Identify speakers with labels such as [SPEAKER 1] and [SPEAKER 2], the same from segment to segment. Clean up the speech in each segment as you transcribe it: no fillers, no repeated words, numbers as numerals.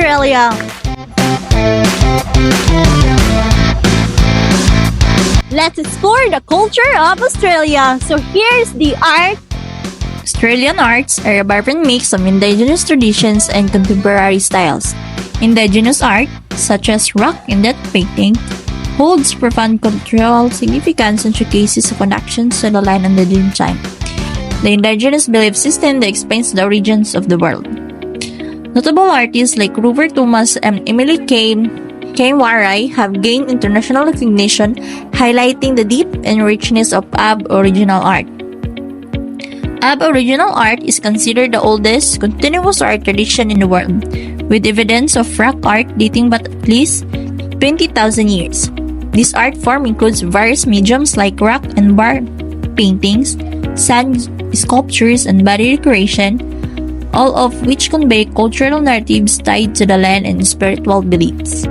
[SPEAKER 1] Australia. Let's explore the culture of Australia. So here's the art.
[SPEAKER 2] Australian arts are a vibrant mix of indigenous traditions and contemporary styles. Indigenous art, such as rock and death painting, holds profound cultural significance and showcases connections to the land and the dream time. The indigenous belief system that explains the origins of the world. Notable artists like Robert Thomas and Emily Warai have gained international recognition, highlighting the depth and richness of Aboriginal art. Aboriginal art is considered the oldest continuous art tradition in the world, with evidence of rock art dating back at least 20,000 years. This art form includes various mediums like rock and bar paintings, sand sculptures, and body decoration, all of which convey cultural narratives tied to the land and spiritual beliefs.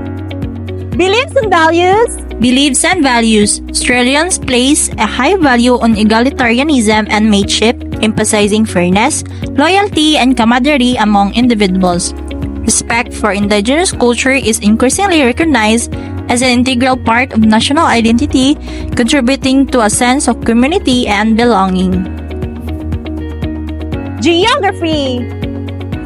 [SPEAKER 1] Beliefs and values.
[SPEAKER 2] Beliefs and values. Australians place a high value on egalitarianism and mateship, emphasizing fairness, loyalty, and camaraderie among individuals. Respect for indigenous culture is increasingly recognized as an integral part of national identity, contributing to a sense of community and belonging.
[SPEAKER 1] Geography.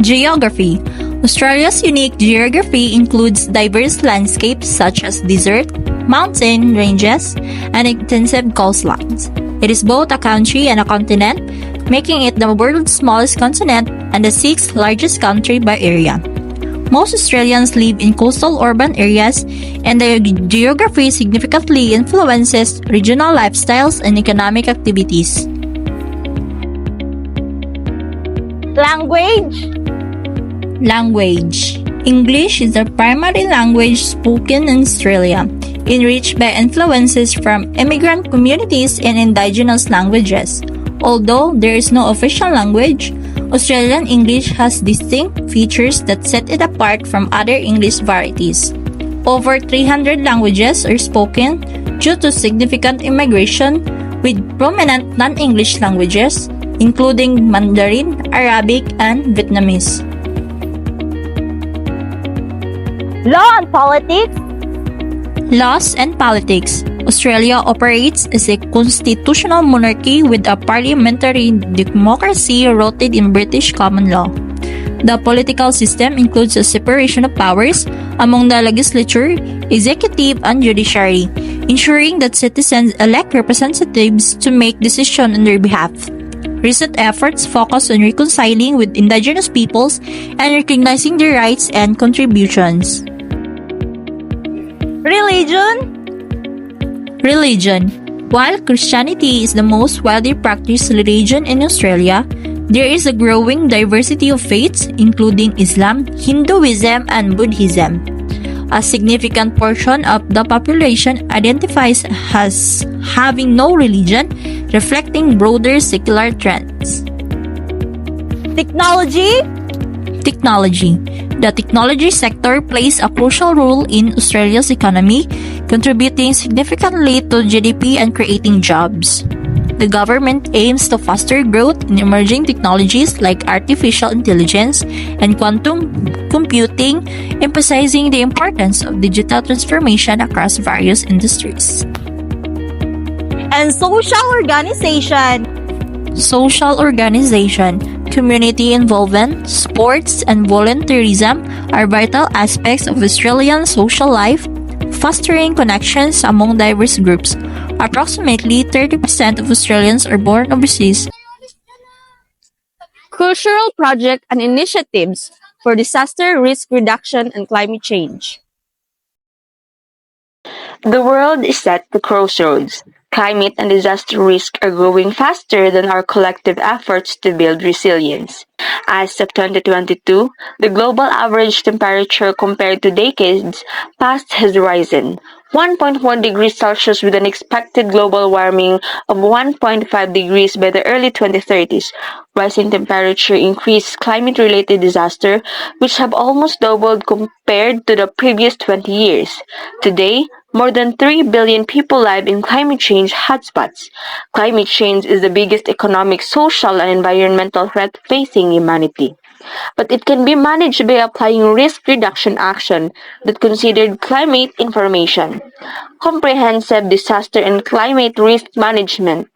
[SPEAKER 2] Geography. Australia's unique geography includes diverse landscapes such as desert, mountain ranges, and extensive coastlines. It is both a country and a continent, making it the world's smallest continent and the sixth largest country by area. Most Australians live in coastal urban areas, and the geography significantly influences regional lifestyles and economic activities.
[SPEAKER 1] Language.
[SPEAKER 2] Language. English is the primary language spoken in Australia, enriched by influences from immigrant communities and indigenous languages. Although there is no official language, Australian English has distinct features that set it apart from other English varieties. Over 300 languages are spoken due to significant immigration, with prominent non-English languages, including Mandarin, Arabic, and Vietnamese.
[SPEAKER 1] Law and politics.
[SPEAKER 2] Laws and politics. Australia operates as a constitutional monarchy with a parliamentary democracy rooted in British common law. The political system includes a separation of powers among the legislature, executive, and judiciary, ensuring that citizens elect representatives to make decisions on their behalf. Recent efforts focus on reconciling with indigenous peoples and recognizing their rights and contributions.
[SPEAKER 1] Religion.
[SPEAKER 2] Religion. While Christianity is the most widely practiced religion in Australia, there is a growing diversity of faiths, including Islam, Hinduism, and Buddhism. A significant portion of the population identifies as having no religion, reflecting broader secular trends.
[SPEAKER 1] Technology.
[SPEAKER 2] Technology. The technology sector plays a crucial role in Australia's economy, contributing significantly to GDP and creating jobs. The government aims to foster growth in emerging technologies like artificial intelligence and quantum computing, emphasizing the importance of digital transformation across various industries.
[SPEAKER 1] And social organization.
[SPEAKER 2] Social organization, community involvement, sports, and volunteerism are vital aspects of Australian social life, fostering connections among diverse groups. Approximately 30% of Australians are born overseas.
[SPEAKER 1] Cultural projects and initiatives for disaster risk reduction and climate change.
[SPEAKER 3] The world is at the crossroads. Climate and disaster risk are growing faster than our collective efforts to build resilience. As of 2022, the global average temperature compared to decades past has risen 1.1 degrees Celsius, with an expected global warming of 1.5 degrees by the early 2030s. Rising temperature increased climate-related disasters, which have almost doubled compared to the previous 20 years. Today, more than 3 billion people live in climate change hotspots. Climate change is the biggest economic, social, and environmental threat facing humanity. but it can be managed by applying risk reduction action that considered climate information. Comprehensive Disaster and Climate Risk Management,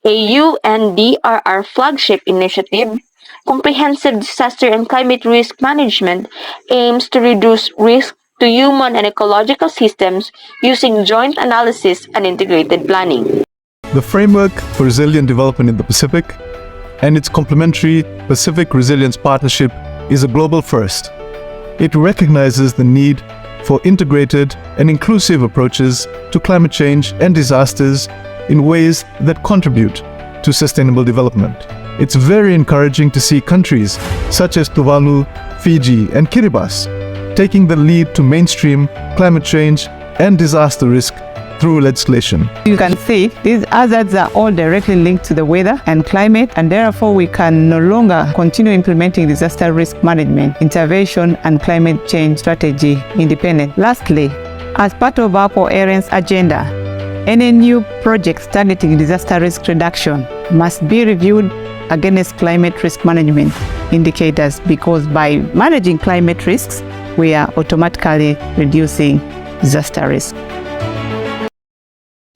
[SPEAKER 3] a UNDRR flagship initiative. Comprehensive Disaster and Climate Risk Management aims to reduce risk to human and ecological systems using joint analysis and integrated planning.
[SPEAKER 4] The Framework for Resilient Development in the Pacific and its complementary Pacific Resilience Partnership is a global first. It recognizes the need for integrated and inclusive approaches to climate change and disasters in ways that contribute to sustainable development. It's very encouraging to see countries such as Tuvalu, Fiji, and Kiribati taking the lead to mainstream climate change and disaster risk through legislation.
[SPEAKER 5] You can see these hazards are all directly linked to the weather and climate, and therefore we can no longer continue implementing disaster risk management, intervention, and climate change strategy independent. Lastly, as part of our coherence agenda, any new projects targeting disaster risk reduction must be reviewed against climate risk management indicators, because by managing climate risks, we are automatically reducing disaster risk.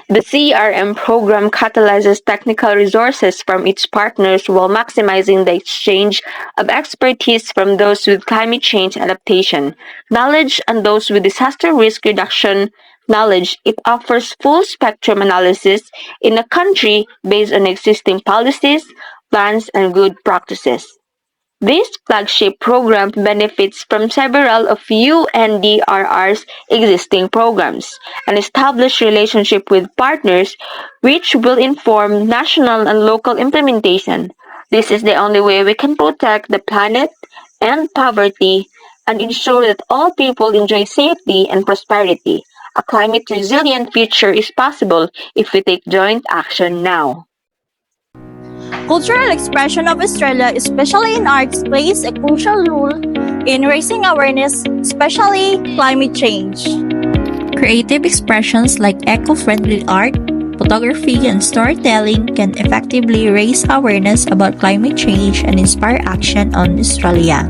[SPEAKER 3] The CRM program catalyzes technical resources from its partners while maximizing the exchange of expertise from those with climate change adaptation knowledge and those with disaster risk reduction knowledge. It offers full spectrum analysis in a country based on existing policies, plans, and good practices. This flagship program benefits from several of UNDRR's existing programs and established relationship with partners which will inform national and local implementation. This is the only way we can protect the planet and poverty and ensure that all people enjoy safety and prosperity. A climate resilient future is possible if we take joint action now.
[SPEAKER 2] Cultural expression of Australia, especially in arts, plays a crucial role in raising awareness, especially climate change. Creative expressions like eco-friendly art, photography, and storytelling can effectively raise awareness about climate change and inspire action on Australia.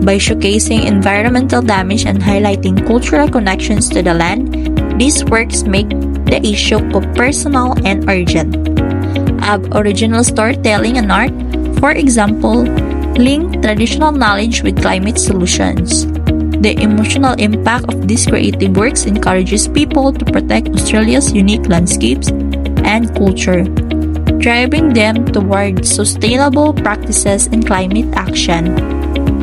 [SPEAKER 2] By showcasing environmental damage and highlighting cultural connections to the land, these works make the issue personal and urgent. Original storytelling and art, for example, link traditional knowledge with climate solutions. The emotional impact of these creative works encourages people to protect Australia's unique landscapes and culture, driving them toward sustainable practices in climate action.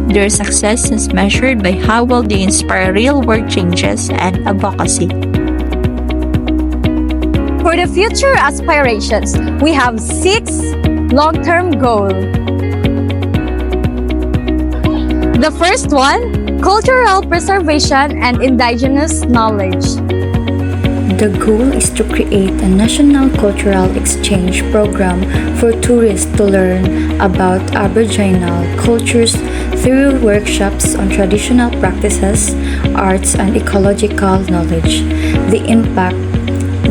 [SPEAKER 2] Their success is measured by how well they inspire real-world changes and advocacy.
[SPEAKER 1] For the future aspirations, we have 6 long-term goals. The first one, cultural preservation and indigenous knowledge.
[SPEAKER 6] The goal is to create a national cultural exchange program for tourists to learn about Aboriginal cultures through workshops on traditional practices, arts, and ecological knowledge. The impact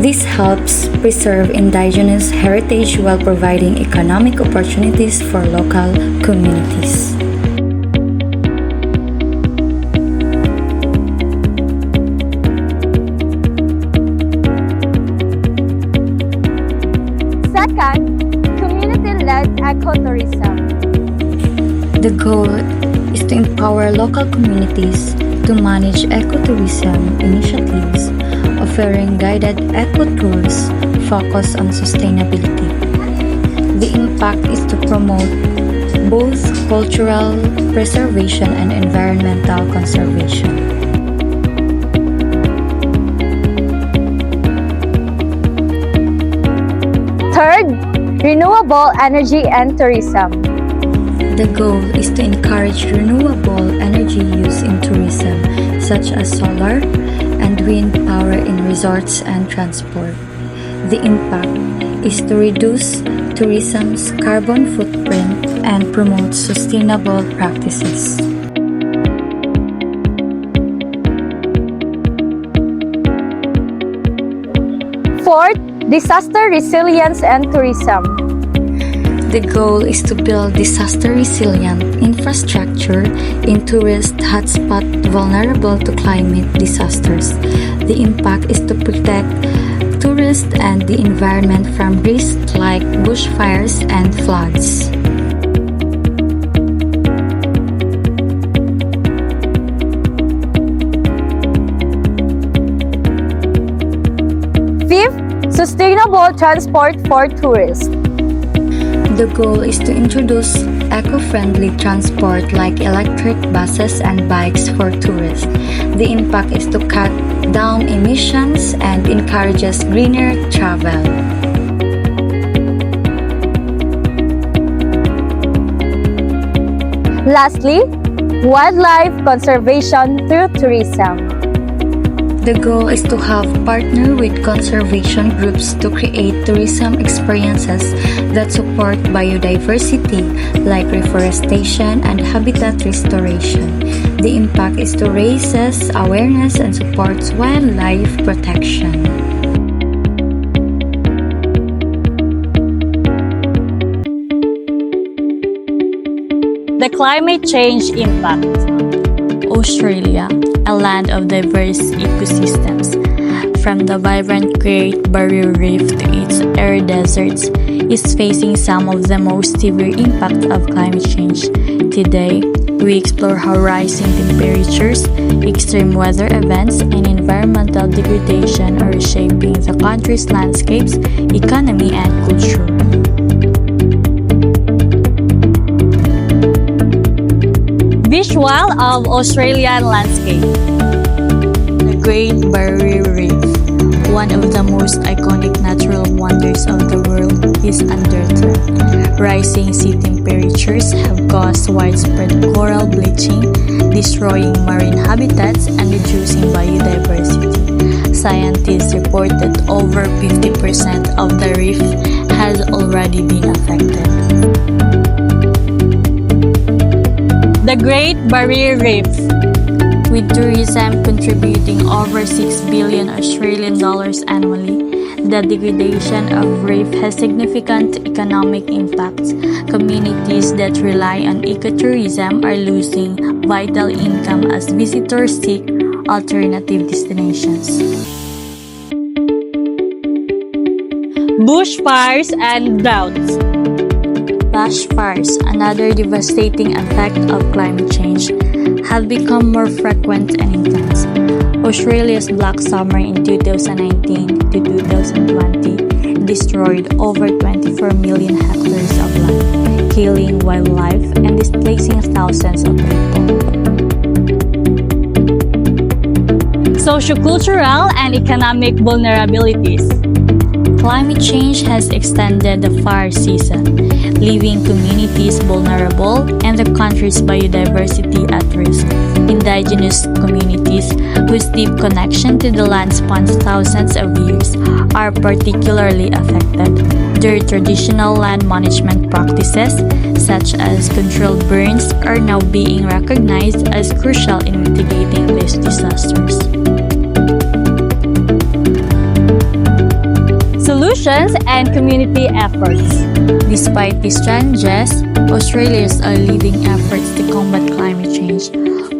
[SPEAKER 6] This helps preserve Indigenous heritage while providing economic opportunities for local communities.
[SPEAKER 1] Second, community-led ecotourism.
[SPEAKER 6] The goal is to empower local communities to manage ecotourism initiatives, offering guided eco-tours focused on sustainability. The impact is to promote both cultural preservation and environmental conservation.
[SPEAKER 1] Third, renewable energy and tourism.
[SPEAKER 6] The goal is to encourage renewable energy use in tourism, such as solar and wind power in resorts and transport. The impact is to reduce tourism's carbon footprint and promote sustainable practices.
[SPEAKER 1] Fourth, disaster resilience and tourism.
[SPEAKER 6] The goal is to build disaster-resilient infrastructure in tourist hotspots vulnerable to climate disasters. The impact is to protect tourists and the environment from risks like bushfires and floods.
[SPEAKER 1] Fifth, sustainable transport for tourists.
[SPEAKER 6] The goal is to introduce eco-friendly transport like electric buses and bikes for tourists. The impact is to cut down emissions and encourages greener travel.
[SPEAKER 1] Lastly, wildlife conservation through tourism.
[SPEAKER 6] The goal is to have partner with conservation groups to create tourism experiences that support biodiversity like reforestation and habitat restoration. The impact is to raise awareness and supports wildlife protection.
[SPEAKER 1] The climate change impact.
[SPEAKER 2] Australia, a land of diverse ecosystems, from the vibrant Great Barrier Reef to its arid deserts, is facing some of the most severe impacts of climate change. Today, we explore how rising temperatures, extreme weather events, and environmental degradation are reshaping the country's landscapes, economy, and culture.
[SPEAKER 1] Visual of Australian landscape.
[SPEAKER 2] The Great Barrier Reef, one of the most iconic natural wonders of the world, is under threat. Rising sea temperatures have caused widespread coral bleaching, destroying marine habitats and reducing biodiversity. Scientists report that over 50% of the reef has already been affected.
[SPEAKER 1] The Great Barrier Reef.
[SPEAKER 2] With tourism contributing over 6 billion Australian dollars annually, the degradation of reef has significant economic impacts. Communities that rely on ecotourism are losing vital income as visitors seek alternative destinations.
[SPEAKER 1] Bushfires and droughts.
[SPEAKER 2] Bushfires, another devastating effect of climate change, have become more frequent and intense. Australia's Black Summer in 2019 to 2020 destroyed over 24 million hectares of land, killing wildlife and displacing thousands of people.
[SPEAKER 1] Sociocultural and economic vulnerabilities.
[SPEAKER 2] Climate change has extended the fire season, leaving communities vulnerable and the country's biodiversity at risk. Indigenous communities, whose deep connection to the land spans thousands of years, are particularly affected. Their traditional land management practices, such as controlled burns, are now being recognized as crucial in mitigating these disasters.
[SPEAKER 1] Solutions and community efforts.
[SPEAKER 2] Despite these challenges, Australia's are leading efforts to combat climate change.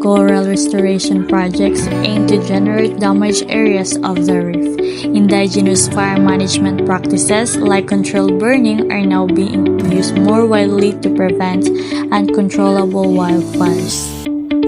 [SPEAKER 2] Coral restoration projects aim to generate damaged areas of the reef. Indigenous fire management practices like controlled burning are now being used more widely to prevent uncontrollable wildfires.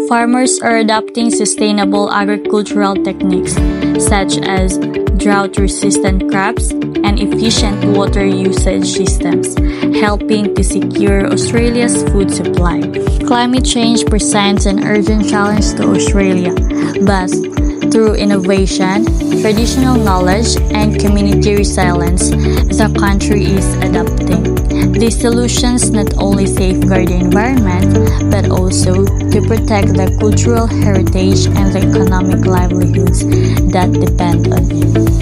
[SPEAKER 2] Farmers are adopting sustainable agricultural techniques such as drought-resistant crops and efficient water usage systems, helping to secure Australia's food supply. Climate change presents an urgent challenge to Australia, but through innovation, traditional knowledge, and community resilience, the country is adapting. These solutions not only safeguard the environment, but also to protect the cultural heritage and the economic livelihoods that depend on it.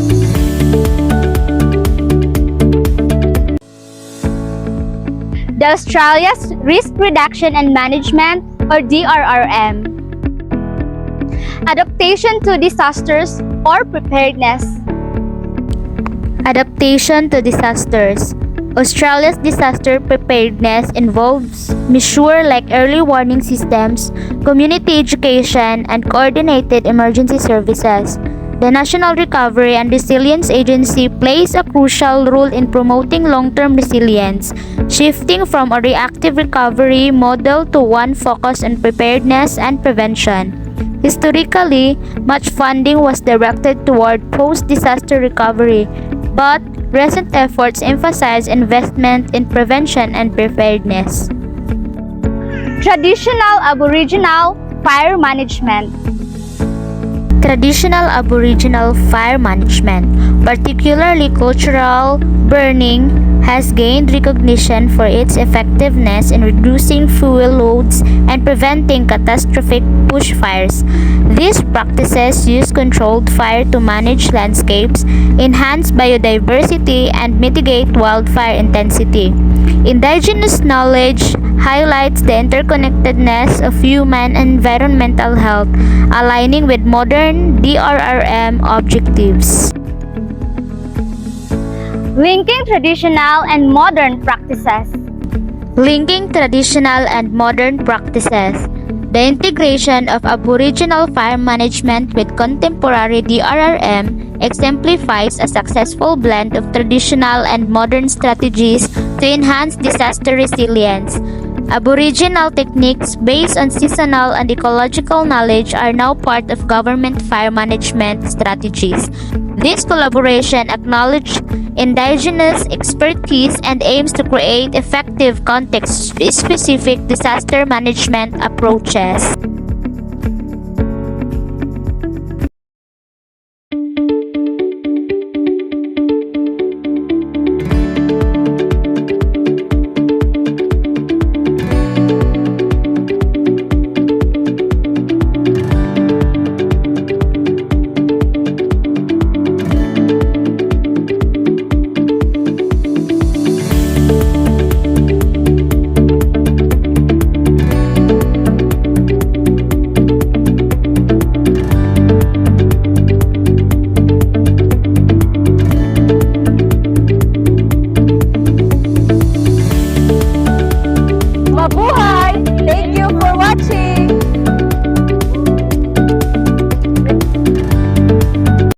[SPEAKER 7] The Australia's Risk Reduction and Management, or DRRM. Adaptation to disasters or preparedness. Adaptation to disasters. Australia's disaster preparedness involves measures like early warning systems, community education, and coordinated emergency services. The National Recovery and Resilience Agency plays a crucial role in promoting long-term resilience, shifting from a reactive recovery model to one focused on preparedness and prevention. Historically, much funding was directed toward post-disaster recovery, but recent efforts emphasize investment in prevention and preparedness. Traditional Aboriginal fire management.
[SPEAKER 6] Traditional Aboriginal fire management, particularly cultural burning, has gained recognition for its effectiveness in reducing fuel loads and preventing catastrophic bushfires. These practices use controlled fire to manage landscapes, enhance biodiversity, and mitigate wildfire intensity. Indigenous knowledge highlights the interconnectedness of human and environmental health, aligning with modern DRRM objectives.
[SPEAKER 7] Linking traditional and modern practices.
[SPEAKER 6] Linking traditional and modern practices. The integration of Aboriginal fire management with contemporary DRRM exemplifies a successful blend of traditional and modern strategies to enhance disaster resilience. Aboriginal techniques based on seasonal and ecological knowledge are now part of government fire management strategies. This collaboration acknowledges Indigenous expertise and aims to create effective context-specific disaster management approaches.